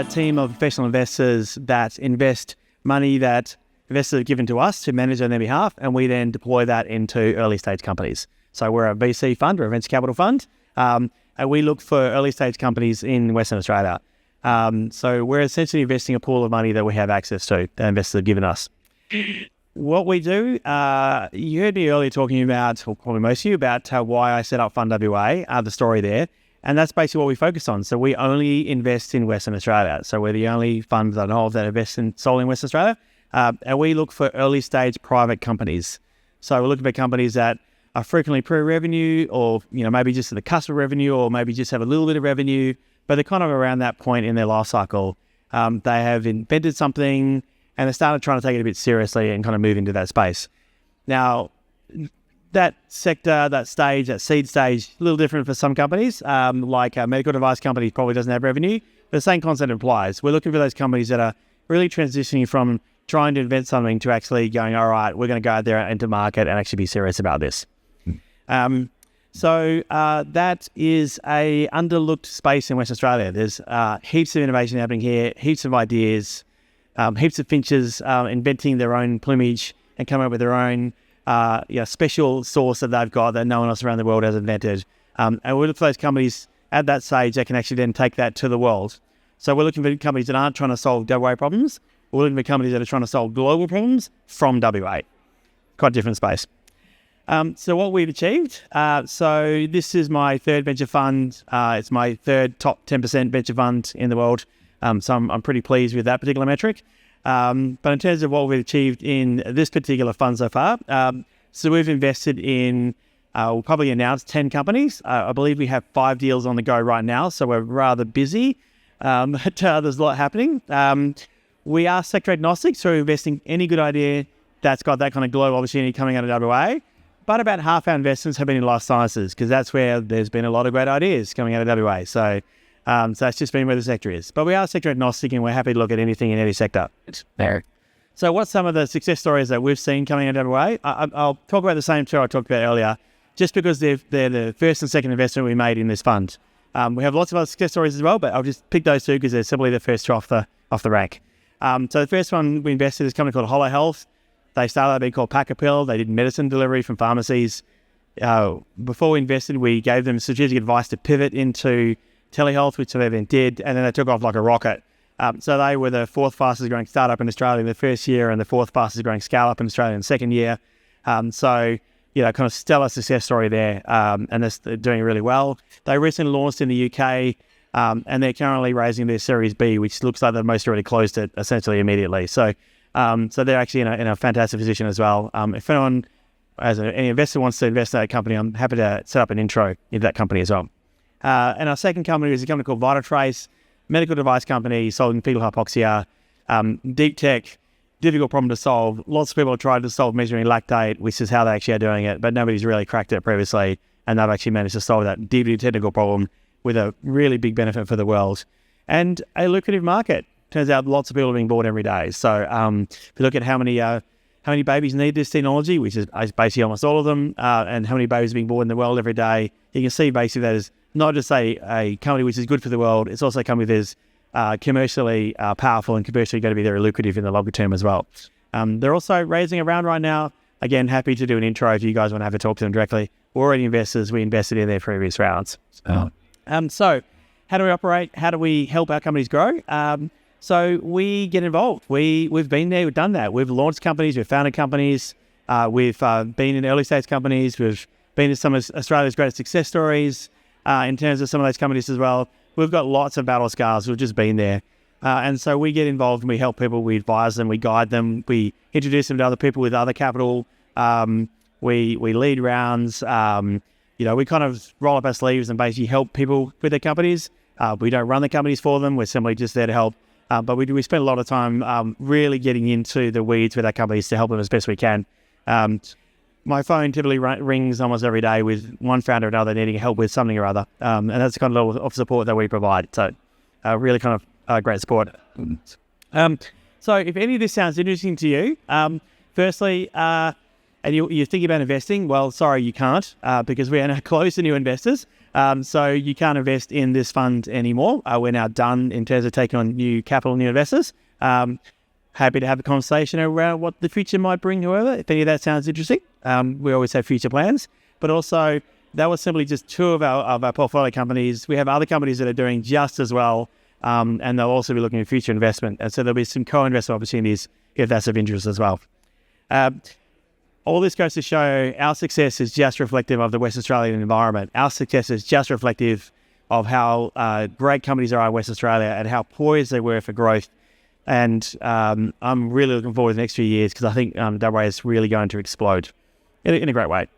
a team of professional investors that invest money that investors have given to us to manage on their behalf, and we then deploy that into early stage companies. So we're a VC fund or a venture capital fund, and we look for early stage companies in Western Australia. So we're essentially investing a pool of money that we have access to, that investors have given us. What we do, you heard me earlier talking about, or probably most of you, about why I set up FundWA, the story there. And that's basically what we focus on. So we only invest in Western Australia. So we're the only fund that I know of that invests solely in Western Australia. And we look for early stage private companies. So we're looking for companies that are frequently pre-revenue, or maybe just at the cusp of revenue, or maybe just have a little bit of revenue, but they're kind of around that point in their life cycle. They have invented something and they started trying to take it a bit seriously and kind of move into that space. Now, that sector, that stage, that seed stage, a little different for some companies. Like a medical device company probably doesn't have revenue, but the same concept applies. We're looking for those companies that are really transitioning from trying to invent something to actually going, all right, we're going to go out there into market and actually be serious about this. So that is a underlooked space in Western Australia. There's heaps of innovation happening here, heaps of ideas, heaps of finches inventing their own plumage and coming up with their own special sauce that they've got that no one else around the world has invented. And we look for those companies at that stage that can actually then take that to the world. So we're looking for companies that aren't trying to solve WA problems. We're looking for companies that are trying to solve global problems from WA. Quite a different space. So what we've achieved, so this is my third venture fund. It's my third top 10% venture fund in the world. So I'm pretty pleased with that particular metric. But in terms of what we've achieved in this particular fund so far, so we've invested in, we'll probably announce 10 companies. I believe we have 5 deals on the go right now, so we're rather busy. But there's a lot happening. We are sector agnostic, so we're investing any good idea that's got that kind of global opportunity coming out of WA. But about half our investments have been in life sciences, because that's where there's been a lot of great ideas coming out of WA. So that's just been where the sector is. But we are sector agnostic, and we're happy to look at anything in any sector. There. So what's some of the success stories that we've seen coming out of WA? I'll talk about the same two I talked about earlier, just because they're the first and second investment we made in this fund. We have lots of other success stories as well, but I'll just pick those two because they're simply the first two off the rank. So the first one we invested is a company called Hollow Health. They started out being called Pack a Pill. They did medicine delivery from pharmacies. Before we invested, we gave them strategic advice to pivot into telehealth, which they then did, and then they took off like a rocket. So they were the 4th fastest growing startup in Australia in the first year, and the 4th fastest growing scale-up in Australia in the second year. So, kind of stellar success story there, and they're doing really well. They recently launched in the UK, and they're currently raising their Series B, which looks like they've most already closed it essentially immediately. So they're actually in a fantastic position as well. If anyone, any investor wants to invest in that company, I'm happy to set up an intro into that company as well. And our second company is a company called VitaTrace, medical device company solving fetal hypoxia. Deep tech, difficult problem to solve. Lots of people have tried to solve measuring lactate, which is how they actually are doing it, but nobody's really cracked it previously, and they've actually managed to solve that deeply technical problem with a really big benefit for the world. And a lucrative market. Turns out lots of people are being born every day. So if you look at how many babies need this technology, which is basically almost all of them, and how many babies are being born in the world every day, you can see basically that is not just a company which is good for the world, it's also a company that is commercially powerful and commercially going to be very lucrative in the longer term as well. They're also raising a round right now. Again, happy to do an intro if you guys want to have a talk to them directly. We're already investors. We invested in their previous rounds. So how do we operate? How do we help our companies grow? So we get involved. We've been there, we've done that. We've launched companies, we've founded companies, we've been in early stage companies, we've been in some of Australia's greatest success stories in terms of some of those companies as well. We've got lots of battle scars, we've just been there. And so we get involved and we help people, we advise them, we guide them, we introduce them to other people with other capital, we lead rounds, we kind of roll up our sleeves and basically help people with their companies. We don't run the companies for them, we're simply just there to help. But we spend a lot of time really getting into the weeds with our companies to help them as best we can. My phone typically rings almost every day with one founder or another needing help with something or other. And that's the kind of level of support that we provide. So really kind of great support. So if any of this sounds interesting to you, firstly, and you're thinking about investing, well, sorry, you can't, because we are now closed to new investors. So you can't invest in this fund anymore. We're now done in terms of taking on new capital, new investors. Happy to have a conversation around what the future might bring, however, if any of that sounds interesting. We always have future plans, but also that was simply just two of our portfolio companies. We have other companies that are doing just as well, and they'll also be looking at future investment. And so there'll be some co-investment opportunities if that's of interest as well. All this goes to show our success is just reflective of the West Australian environment. Our success is just reflective of how great companies are in West Australia and how poised they were for growth. And I'm really looking forward to the next few years because I think WA is really going to explode in a great way.